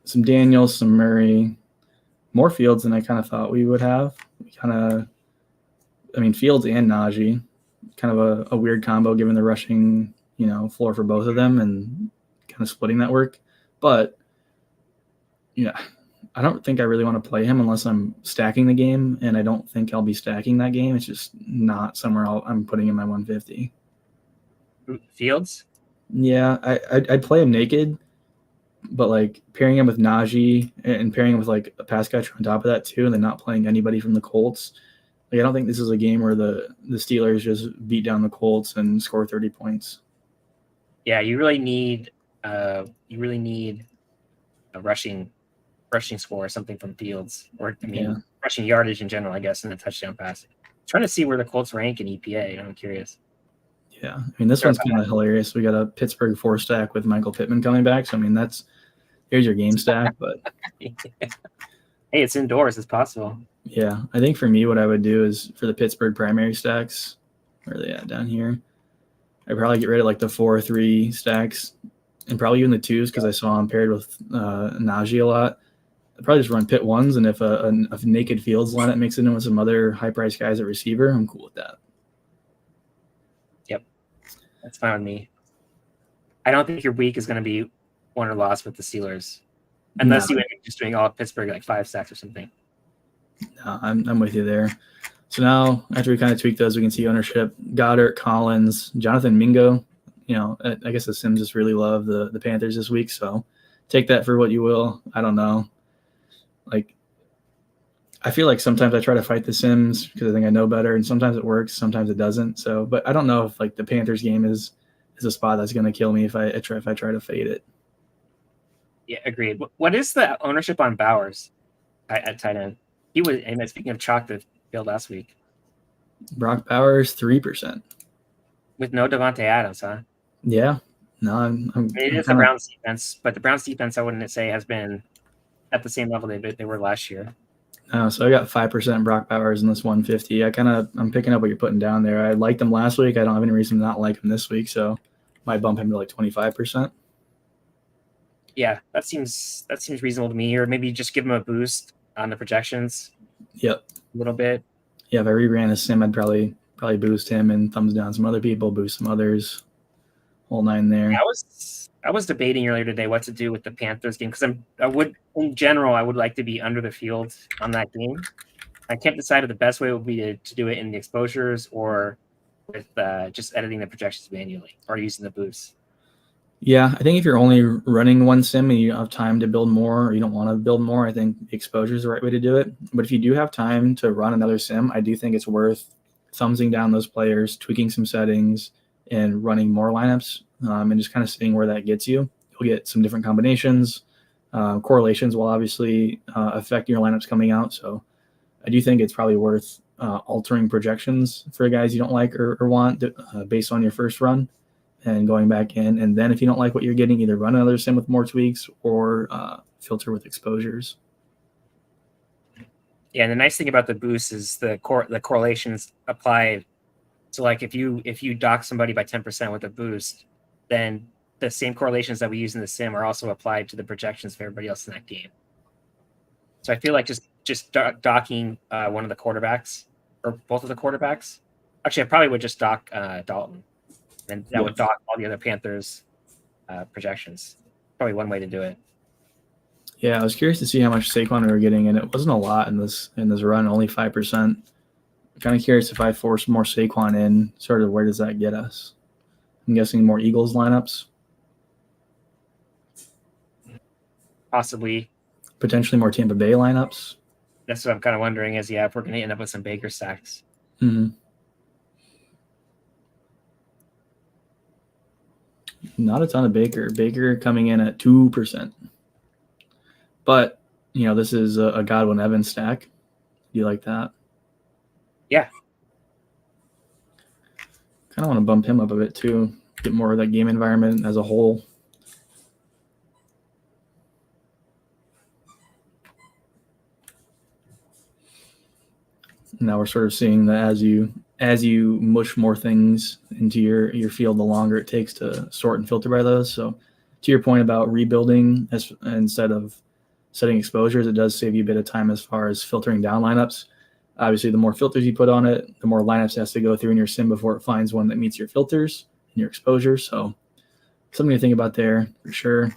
Speaker 1: some Daniels, some Murray, more Fields than I kind of thought we would have. Fields and Najee, kind of a weird combo given the rushing, floor for both of them and kind of splitting that work. But yeah, I don't think I really want to play him unless I'm stacking the game, and I don't think I'll be stacking that game. It's just not somewhere I'm putting in my 150.
Speaker 2: Fields?
Speaker 1: Yeah, I'd play him naked, but like pairing him with Najee and pairing him with like a pass catcher on top of that too, and then not playing anybody from the Colts. Like I don't think this is a game where the Steelers just beat down the Colts and score 30 points.
Speaker 2: Yeah, you really need a rushing score or something from Fields, or rushing yardage in general, I guess, and a touchdown pass. Trying to see where the Colts rank in EPA. I'm curious.
Speaker 1: Yeah, this one's kind of hilarious. We got a Pittsburgh 4 stack with Michael Pittman coming back. So here's your game stack. But
Speaker 2: hey, it's indoors. It's possible.
Speaker 1: Yeah, I think for me, what I would do is for the Pittsburgh primary stacks, where are they at down here? I'd probably get rid of like the 4-3 stacks and probably even the 2s because I saw them paired with Najee a lot. I'd probably just run Pitt 1s, and if a naked Fields lineup makes it in with some other high-priced guys at receiver, I'm cool with that.
Speaker 2: Yep, that's fine with me. I don't think your week is going to be won or lost with the Steelers, unless you end up just doing all Pittsburgh like 5 stacks or something.
Speaker 1: No, I'm with you there. So now, after we kind of tweak those, we can see ownership. Goddard, Collins, Jonathan Mingo. I guess the Sims just really love the Panthers this week, so take that for what you will. I don't know. Like, I feel like sometimes I try to fight the Sims because I think I know better, and sometimes it works, sometimes it doesn't. So, but I don't know if like the Panthers game is a spot that's going to kill me if I try to fade it.
Speaker 2: Yeah, agreed. What is the ownership on Bowers at tight end? He was, and speaking of chalk that failed last week.
Speaker 1: Brock Bowers, 3%.
Speaker 2: With no Devontae Adams, huh?
Speaker 1: Yeah. No,
Speaker 2: it's the Browns defense, but the Browns defense, I wouldn't say, has been at the same level they were last year.
Speaker 1: So I got 5% Brock Bowers in this 150. I'm picking up what you're putting down there. I liked him last week. I don't have any reason to not like him this week, so might bump him to like 25%.
Speaker 2: Yeah, that seems reasonable to me. Or maybe just give him a boost on the projections.
Speaker 1: Yep.
Speaker 2: A little bit.
Speaker 1: Yeah, if I reran a sim, I'd probably boost him and thumbs down some other people, boost some others. Whole 9 there.
Speaker 2: Yeah, I was debating earlier today what to do with the Panthers game because I would like to be under the field on that game. I can't decide if the best way would be to do it in the exposures or with just editing the projections manually or using the boost.
Speaker 1: Yeah, I think if you're only running one sim and you don't have time to build more or you don't want to build more, I think exposure is the right way to do it. But if you do have time to run another sim, I do think it's worth thumbsing down those players, tweaking some settings, and running more lineups and just kind of seeing where that gets you. You'll get some different combinations. Correlations will obviously affect your lineups coming out. So I do think it's probably worth altering projections for guys you don't like or want based on your first run and going back in. And then if you don't like what you're getting, either run another sim with more tweaks or filter with exposures.
Speaker 2: Yeah, and the nice thing about the boost is the correlations apply. So like if you dock somebody by 10% with a boost, then the same correlations that we use in the sim are also applied to the projections for everybody else in that game. So I feel like just docking one of the quarterbacks or both of the quarterbacks. Actually, I probably would just dock Dalton, and that would dock all the other Panthers projections. Probably one way to do it.
Speaker 1: Yeah, I was curious to see how much Saquon we were getting, and it wasn't a lot in this run, only 5%. I'm kind of curious if I force more Saquon in, sort of where does that get us? I'm guessing more Eagles lineups.
Speaker 2: Possibly.
Speaker 1: Potentially more Tampa Bay lineups.
Speaker 2: That's what I'm kind of wondering is, if we're going to end up with some Baker stacks.
Speaker 1: Mm-hmm. Not a ton of Baker. Baker coming in at 2%. But, this is a Godwin Evans stack. Do you like that?
Speaker 2: Yeah.
Speaker 1: Kind of want to bump him up a bit too. Get more of that game environment as a whole. Now we're sort of seeing that as you mush more things into your field, the longer it takes to sort and filter by those. So to your point about rebuilding instead of setting exposures, it does save you a bit of time as far as filtering down lineups. Obviously, the more filters you put on it, the more lineups it has to go through in your sim before it finds one that meets your filters and your exposures. So something to think about there for sure.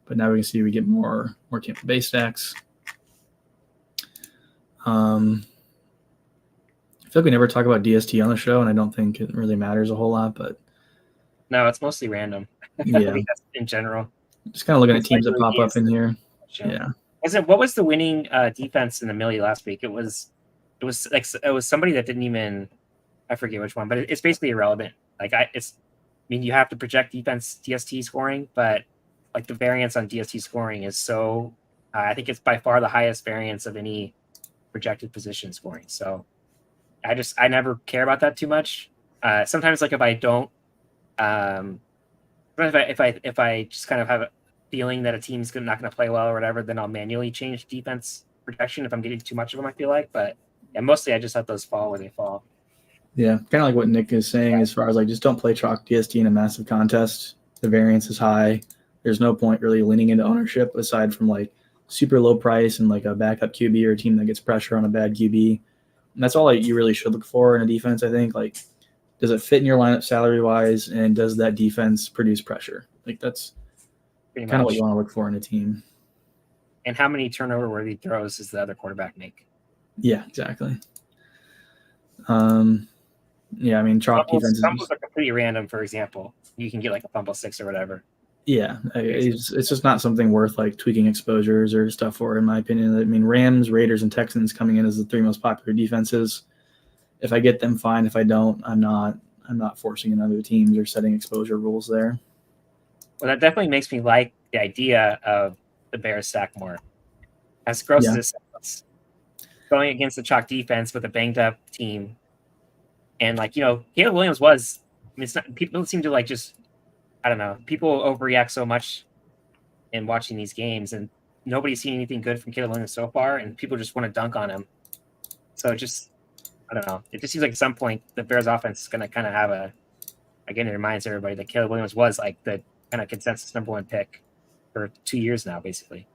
Speaker 1: But now we can see we get more Tampa Bay stacks. I feel like we never talk about DST on the show, and I don't think it really matters a whole lot. But
Speaker 2: no, it's mostly random.
Speaker 1: Yeah,
Speaker 2: in general.
Speaker 1: Just kind of looking at teams that pop up in here. Yeah.
Speaker 2: What was the winning defense in the Millie last week? It was somebody that didn't even, I forget which one, but it's basically irrelevant. You have to project defense DST scoring, but like the variance on DST scoring is so, I think it's by far the highest variance of any projected position scoring. So I never care about that too much. Sometimes like if I don't, if I just kind of have a feeling that a team's not going to play well or whatever, then I'll manually change defense protection if I'm getting too much of them, I feel like. But yeah, mostly I just let those fall where they fall.
Speaker 1: Yeah, kind of like what Nick is saying as far as like just don't play chalk DST in a massive contest. The variance is high. There's no point really leaning into ownership aside from like super low price and like a backup QB or a team that gets pressure on a bad QB. And that's all you really should look for in a defense, I think. Like, does it fit in your lineup salary-wise, and does that defense produce pressure? Like, that's kind of what you want to look for in a team.
Speaker 2: And how many turnover-worthy throws does the other quarterback make?
Speaker 1: Yeah, exactly. Yeah, I mean, chalk defenses.
Speaker 2: Fumbles are completely random, for example. You can get like a fumble 6 or whatever.
Speaker 1: Yeah, it's just not something worth like tweaking exposures or stuff for, in my opinion. I mean, Rams, Raiders, and Texans coming in as the 3 most popular defenses. If I get them, fine. If I don't, I'm not forcing in other teams or setting exposure rules there.
Speaker 2: Well, that definitely makes me like the idea of the Bears stack more. As gross as it sounds, going against the chalk defense with a banged up team, and Caleb Williams was. I mean, it's not, people seem to like just. I don't know. People overreact so much in watching these games, and nobody's seen anything good from Caleb Williams so far, and people just want to dunk on him. So I don't know. It just seems like at some point the Bears offense is going to kind of have again, it reminds everybody that Caleb Williams was like the kind of consensus number 1 pick for 2 years now, basically.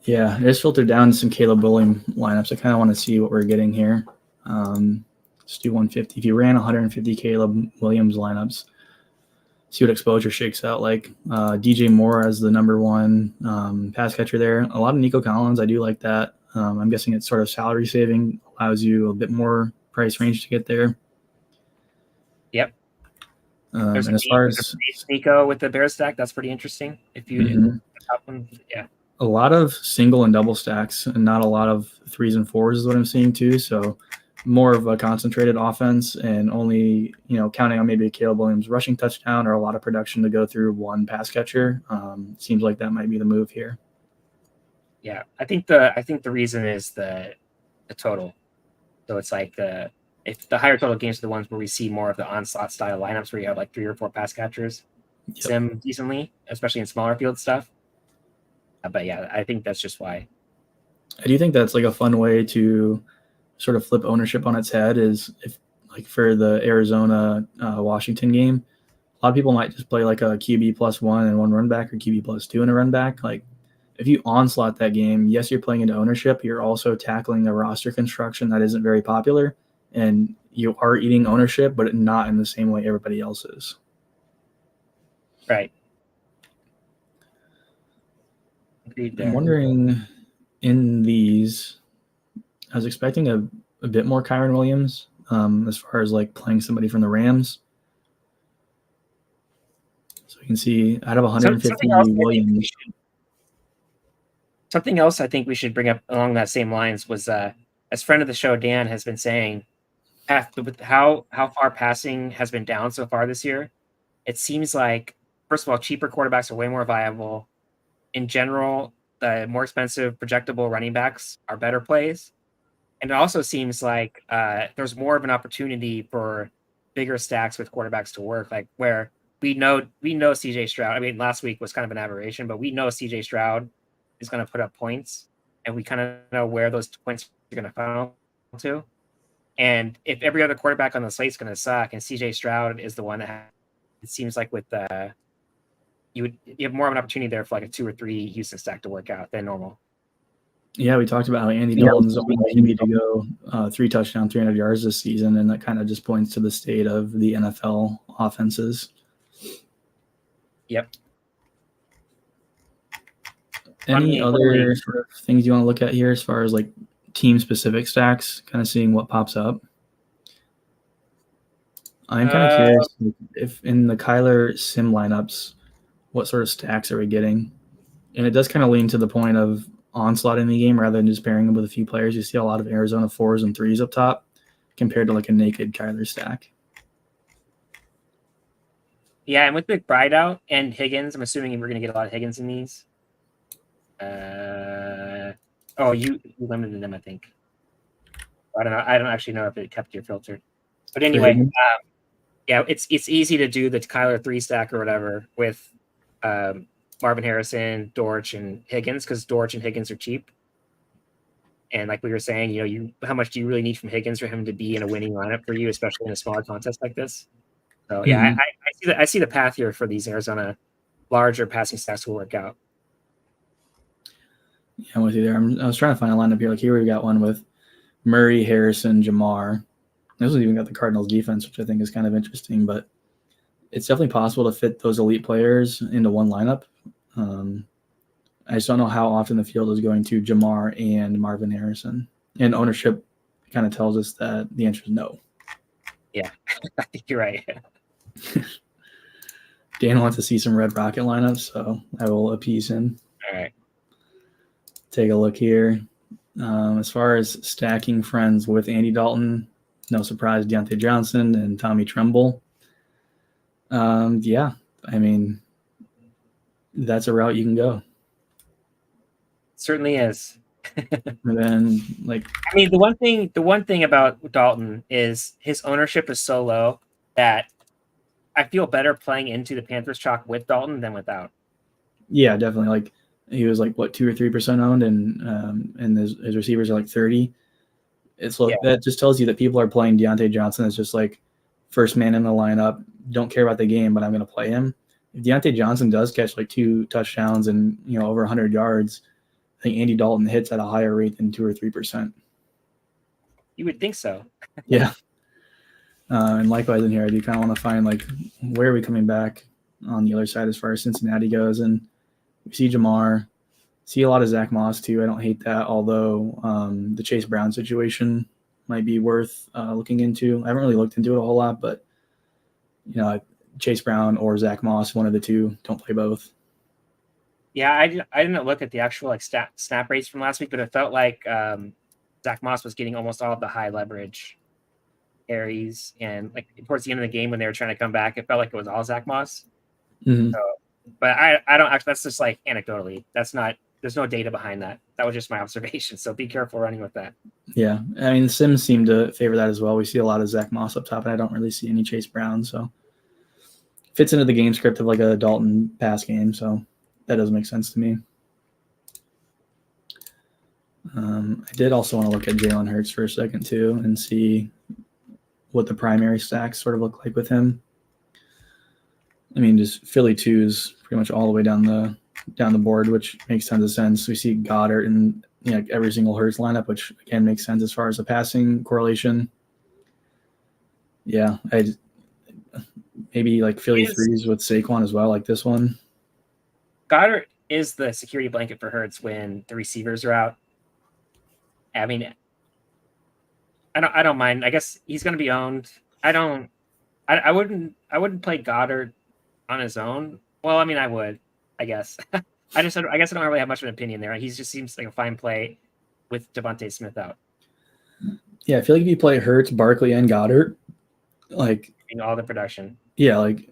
Speaker 1: Yeah, I just filtered down some Caleb Williams lineups. I kind of want to see what we're getting here. Let's do 150. If you ran 150 Caleb Williams lineups, see what exposure shakes out like. DJ Moore as the number 1 pass catcher there. A lot of Nico Collins. I do like that. I'm guessing it's sort of salary saving, allows you a bit more price range to get there.
Speaker 2: Yep.
Speaker 1: And as far as
Speaker 2: Nico with the Bears stack, that's pretty interesting. If you the top one, yeah. A
Speaker 1: lot of single and double stacks and not a lot of 3s and 4s is what I'm seeing too. So more of a concentrated offense and only, counting on maybe a Caleb Williams rushing touchdown or a lot of production to go through 1 pass catcher. Seems like that might be the move here.
Speaker 2: Yeah, I think the reason is the total. So it's like if the higher total games are the ones where we see more of the onslaught style lineups where you have like 3 or 4 pass catchers sim decently, especially in smaller field stuff. But yeah, I think that's just why.
Speaker 1: I do think that's like a fun way to sort of flip ownership on its head. Is if like for the Arizona Washington game, a lot of people might just play like a QB +1 and one run back, or QB +2 and a run back. Like if you onslaught that game, yes, you're playing into ownership. You're also tackling a roster construction that isn't very popular, and you are eating ownership, but not in the same way everybody else is.
Speaker 2: Right.
Speaker 1: I'm wondering in these, I was expecting a bit more Kyron Williams as far as like playing somebody from the Rams. So you can see out of 150 Williams.
Speaker 2: Something else I think we should bring up along that same lines was, as friend of the show, Dan has been saying, with how far passing has been down so far this year, it seems like, first of all, cheaper quarterbacks are way more viable. In general, the more expensive projectable running backs are better plays. And it also seems like there's more of an opportunity for bigger stacks with quarterbacks to work, like where we know CJ Stroud. I mean, last week was kind of an aberration, but we know CJ Stroud is going to put up points, and we kind of know where those points are going to funnel to. And if every other quarterback on the slate is going to suck, and CJ Stroud is the one that it seems like with you have more of an opportunity there for like a 2 or 3 Houston stack to work out than normal.
Speaker 1: Yeah, we talked about how Andy Dalton's on TV to go 3 touchdowns, 300 yards this season, and that kind of just points to the state of the NFL offenses.
Speaker 2: Yep.
Speaker 1: Any other sort of things you want to look at here as far as like team-specific stacks, kind of seeing what pops up? I'm kind of curious if in the Kyler sim lineups, what sort of stacks are we getting? And it does kind of lean to the point of onslaught in the game rather than just pairing them with a few players. You see a lot of Arizona 4s and 3s up top compared to like a naked Kyler stack.
Speaker 2: Yeah, and with McBride out and Higgins, I'm assuming we're going to get a lot of Higgins in these. You limited them, I think. I don't know. I don't actually know if it kept your filter. But anyway, yeah, it's easy to do the Kyler 3 stack or whatever with Marvin Harrison, Dortch, and Higgins, because Dortch and Higgins are cheap. And like we were saying, how much do you really need from Higgins for him to be in a winning lineup for you, especially in a smaller contest like this? So yeah, I see the path here for these Arizona larger passing stacks will work out.
Speaker 1: Yeah, I'm with you there. I was trying to find a lineup here. Like here we've got one with Murray, Harrison, Jamar. This one's even got the Cardinals defense, which I think is kind of interesting, but it's definitely possible to fit those elite players into one lineup. I just don't know how often the field is going to Jamar and Marvin Harrison. And ownership kind of tells us that the answer is no.
Speaker 2: Yeah, I think you're right.
Speaker 1: Dan wants to see some Red Rocket lineups, so I will appease him.
Speaker 2: All right.
Speaker 1: Take a look here. As far as stacking friends with Andy Dalton, no surprise, Deontay Johnson and Tommy Tremble. Yeah, I mean, that's a route you can go.
Speaker 2: Certainly is.
Speaker 1: And then,
Speaker 2: I mean, the one thing about Dalton is his ownership is so low that I feel better playing into the Panthers chalk with Dalton than without.
Speaker 1: Yeah, definitely. Like he was like 2 or 3% owned, and his receivers are like 30. That just tells you that people are playing Deontay Johnson as just like first man in the lineup. Don't care about the game, but I'm going to play him. If Deontay Johnson does catch like 2 touchdowns and over 100 yards, I think Andy Dalton hits at a higher rate than 2 or 3%.
Speaker 2: You would think so.
Speaker 1: Yeah. And likewise in here, I do kind of want to find like where are we coming back on the other side as far as Cincinnati goes, and we see Jamar, see a lot of Zach Moss too. I don't hate that, although the Chase Brown situation might be worth looking into. I haven't really looked into it a whole lot, but Chase Brown or Zach Moss, one of the two. Don't play both.
Speaker 2: Yeah, I didn't look at the actual like snap rates from last week, but it felt like Zach Moss was getting almost all of the high leverage carries, and like towards the end of the game when they were trying to come back, it felt like it was all Zach Moss.
Speaker 1: Mm-hmm.
Speaker 2: So, but I don't actually. That's just like anecdotally. That's not there's no data behind that. That was just my observation. So be careful running with that.
Speaker 1: Yeah, I mean, the Sims seem to favor that as well. We see a lot of Zach Moss up top, and I don't really see any Chase Brown. So fits into the game script of like a Dalton pass game. So that does make sense to me. I did also want to look at Jalen Hurts for a second too and see what the primary stacks sort of look like with him. I mean, just Philly 2s pretty much all the way down the board, which makes tons of sense. We see Goddard in every single Hurts lineup, which again makes sense as far as the passing correlation. Yeah, maybe like Philly 3s with Saquon as well, like this one.
Speaker 2: Goddard is the security blanket for Hurts when the receivers are out. I mean, I don't mind. I guess he's going to be owned. I wouldn't play Goddard on his own. Well, I mean, I would, I guess. I guess I don't really have much of an opinion there. He just seems like a fine play with Devontae Smith out.
Speaker 1: Yeah, I feel like if you play Hurts, Barkley, and Goddard, like
Speaker 2: all the production.
Speaker 1: Yeah, like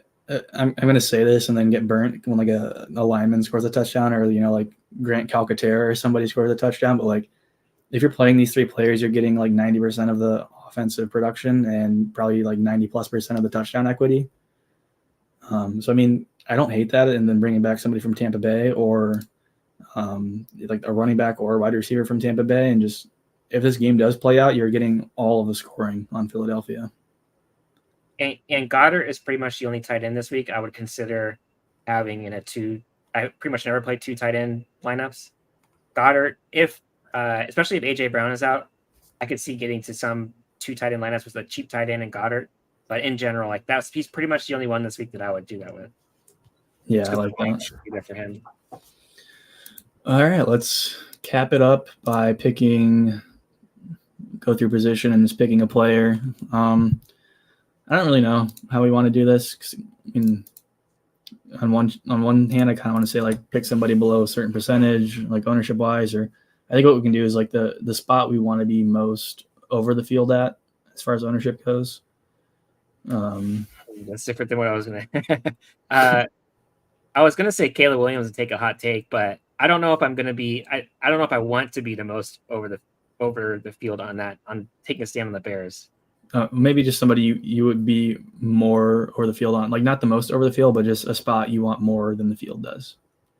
Speaker 1: I'm going to say this and then get burnt when like a lineman scores a touchdown, or like Grant Calcaterra or somebody scores a touchdown. But like if you're playing these three players, you're getting like 90% of the offensive production and probably like 90+% of the touchdown equity. So I mean, I don't hate that. And then bringing back somebody from Tampa Bay or like a running back or a wide receiver from Tampa Bay, and just if this game does play out, you're getting all of the scoring on Philadelphia.
Speaker 2: And Goddard is pretty much the only tight end this week I would consider having in a two. I pretty much never played two tight end lineups. Goddard, especially if AJ Brown is out, I could see getting to some two tight end lineups with a cheap tight end and Goddard. But in general, like he's pretty much the only one this week that I would do that with.
Speaker 1: Yeah, I like that.
Speaker 2: Be there for him.
Speaker 1: All right, let's cap it up by go through position and just picking a player. I don't really know how we want to do this. 'Cause, I mean, on one hand, I kind of want to say like pick somebody below a certain percentage, like ownership wise, or I think what we can do is like the spot we want to be most over the field at as far as ownership goes.
Speaker 2: That's different than what I was gonna. I was gonna say Caleb Williams and take a hot take, but I don't know if I'm gonna be. I don't know if I want to be the most over the field on that, on taking a stand on the Bears.
Speaker 1: Maybe just somebody you would be more over the field on, like not the most over the field, but just a spot you want more than the field does.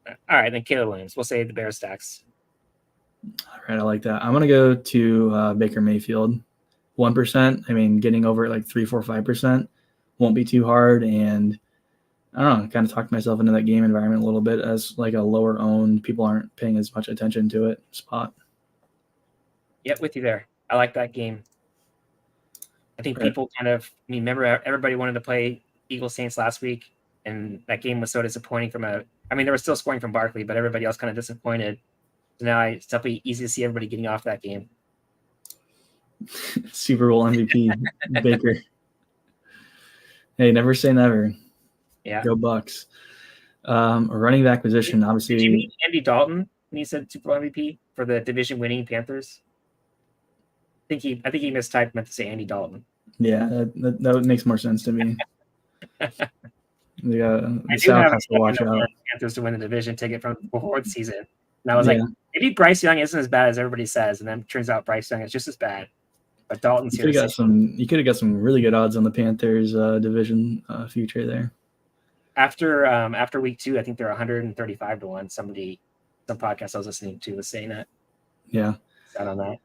Speaker 2: All right, then Caleb Williams. We'll say the Bears stacks.
Speaker 1: All right, I like that. I'm gonna go to Baker Mayfield, 1%. I mean, getting over like 3, 4, 5% won't be too hard, and I don't know, kind of talked myself into that game environment a little bit as like a lower owned, people aren't paying as much attention to it spot.
Speaker 2: Yep, with you there. I like that game. I think people remember everybody wanted to play Eagles Saints last week, and that game was so disappointing they were still scoring from Barkley, but everybody else kind of disappointed. So now it's definitely easy to see everybody getting off that game.
Speaker 1: Super Bowl MVP, Baker. Hey, never say never.
Speaker 2: Yeah.
Speaker 1: Go Bucks. Running back position, obviously.
Speaker 2: Did you mean Andy Dalton when he said Super Bowl MVP for the division-winning Panthers? I think he mistyped, meant to say Andy Dalton.
Speaker 1: Yeah, that makes more sense to me. The
Speaker 2: I
Speaker 1: South has to watch out.
Speaker 2: Panthers to win the division ticket from before the season. And I was like, maybe Bryce Young isn't as bad as everybody says, and then it turns out Bryce Young is just as bad. But Dalton's here.
Speaker 1: You could have got some really good odds on the Panthers division future there.
Speaker 2: After week 2, I think they're 135 to 1. Some podcast I was listening to was saying that.
Speaker 1: Yeah.
Speaker 2: Out on that.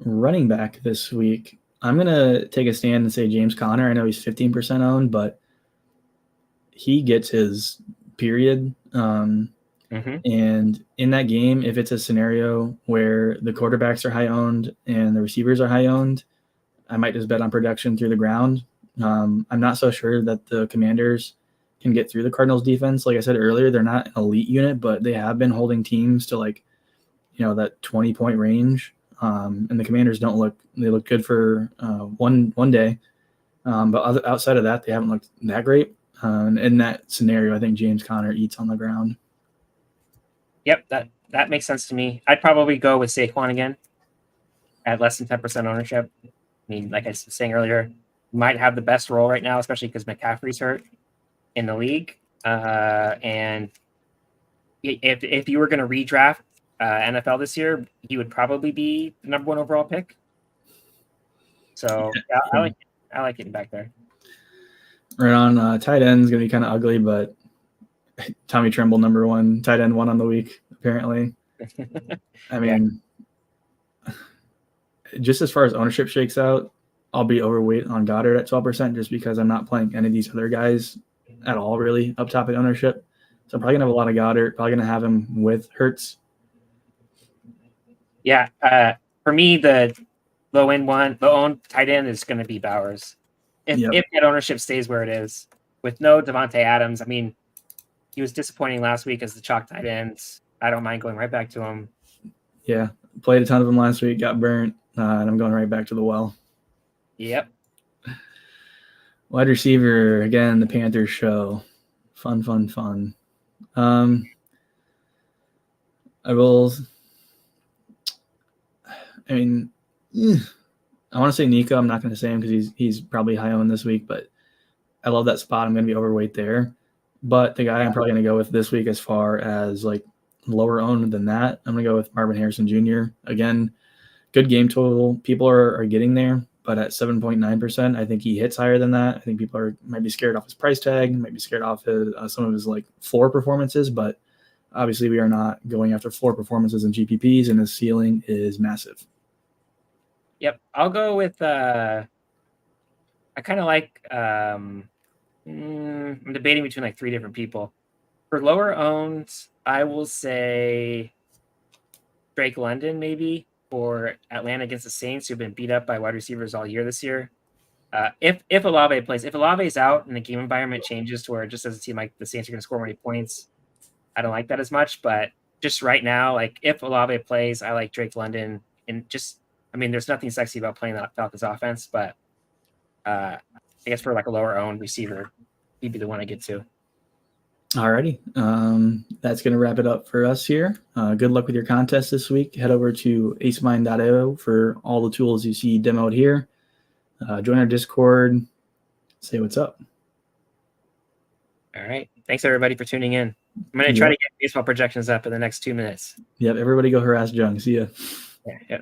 Speaker 1: Running back this week, I'm gonna take a stand and say James Conner. I know he's 15% owned, but he gets his period. And in that game, if it's a scenario where the quarterbacks are high owned and the receivers are high owned, I might just bet on production through the ground. I'm not so sure that the Commanders can get through the Cardinals defense. Like I said earlier, they're not an elite unit, but they have been holding teams to like, that 20-point range. And the Commanders they look good for one day. But outside of that, they haven't looked that great. In that scenario, I think James Conner eats on the ground.
Speaker 2: Yep, that makes sense to me. I'd probably go with Saquon again at less than 10% ownership. I mean, like I was saying earlier, might have the best role right now, especially because McCaffrey's hurt in the league. And if you were going to redraft NFL this year, he would probably be the number 1 overall pick. So yeah, I like getting back there.
Speaker 1: Right on. Tight end is going to be kind of ugly, but Tommy Tremble, number 1 tight end 1 on the week, apparently. I mean, just as far as ownership shakes out, I'll be overweight on Goddard at 12% just because I'm not playing any of these other guys at all, really, up top in ownership. So I'm probably going to have a lot of Goddard, probably going to have him with Hurts.
Speaker 2: Yeah. For me, the low-owned tight end is going to be Bowers. If that ownership stays where it is, with no Devontae Adams, I mean, he was disappointing last week as the chalk tight ends. I don't mind going right back to him.
Speaker 1: Yeah, played a ton of him last week, got burnt, and I'm going right back to the well.
Speaker 2: Yep.
Speaker 1: Wide receiver, again, the Panthers show. Fun. I want to say Nico. I'm not going to say him because he's probably high owned this week, but I love that spot. I'm going to be overweight there. But the guy I'm probably going to go with this week as far as like lower owned than that, I'm going to go with Marvin Harrison Jr. Again, good game total. People are getting there, but at 7.9%, I think he hits higher than that. I think people might be scared off his price tag, might be scared off some of his like floor performances, but obviously we are not going after floor performances in GPPs, and his ceiling is massive.
Speaker 2: Yep. I'll go with I kind of like I'm debating between like 3 different people. For lower owned, I will say Drake London maybe for Atlanta against the Saints, who've been beat up by wide receivers all year this year. If Olave plays, if Olave's out and the game environment changes to where it just doesn't seem like the Saints are going to score many points, I don't like that as much. But just right now, like if Olave plays, I like Drake London. And just, I mean, there's nothing sexy about playing that Falcons offense, but I guess for like a lower owned receiver, he'd be the one I get to.
Speaker 1: Alrighty. That's going to wrap it up for us here. Good luck with your contest this week. Head over to AceMind.io for all the tools you see demoed here. Join our Discord. Say what's up.
Speaker 2: All right. Thanks, everybody, for tuning in. I'm going to try to get baseball projections up in the next 2 minutes.
Speaker 1: Yep. Everybody go harass Jung. See ya.
Speaker 2: Yeah.